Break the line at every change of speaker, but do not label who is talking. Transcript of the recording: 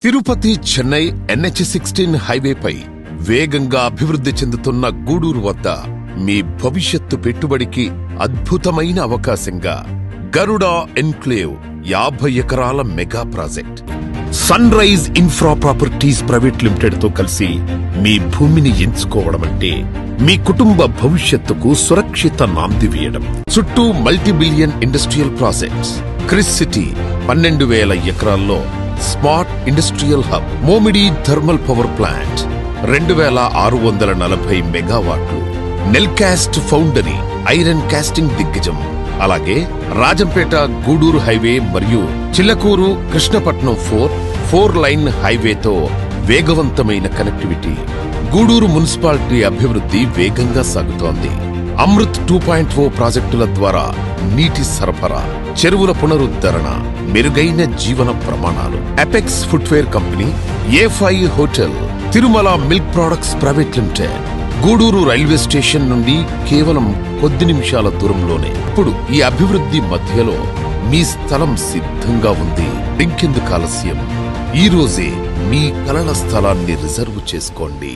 Tirupati Chennai NH-16 హైవేపై వేగంగా అభివృద్ధి చెందుతున్న గూడూరు వద్ద మీ భవిష్యత్తు పెట్టుబడికి అద్భుతమైన అవకాశంగా గరుడ ఎన్క్లేవ్ 50 ఎకరాల mega project Sunrise Infra Properties Private Limited తో కలిసి మీ భూమిని ఎంచుకోవడం అంటే మీ కుటుంబ భవిష్యత్తుకు సురక్షిత నాంది వేయడం. చుట్టూ multibillion industrial projects, Kris city 12,000 ఎకరాల్లో smart industrial hub, Momidi thermal power plant 2,640 మెగావాట్లు, నెల్కాస్ట్ ఫౌండరీ ఐరన్ కాస్టింగ్ దిగ్గజం, అలాగే రాజంపేట గూడూరు హైవే మరియు చిల్లకూరు కృష్ణపట్నం 4 లైన్ హైవేతో వేగవంతమైన కనెక్టివిటీ. గూడూరు మున్సిపాలిటీ అభివృద్ధి వేగంగా సాగుతోంది. అమృత్ 2.0 ప్రాజెక్టుల ద్వారా నీటి సరఫరా, చెరువుల పునరుద్ధరణ, మెరుగైన జీవన ప్రమాణాలు. Apex footwear company, A5 hotel, Tirumala milk products private limited, Gudur railway station నుండి కేవలం కొద్ది నిమిషాల దూరంలోనే. ఇప్పుడు ఈ అభివృద్ధి మధ్యలో మీ స్థలం సిద్ధంగా ఉంది. ఇంకెందుకు ఆలస్యం? ఈ రోజే మీ కలల స్థలాన్ని రిజర్వ్ చేసుకోండి.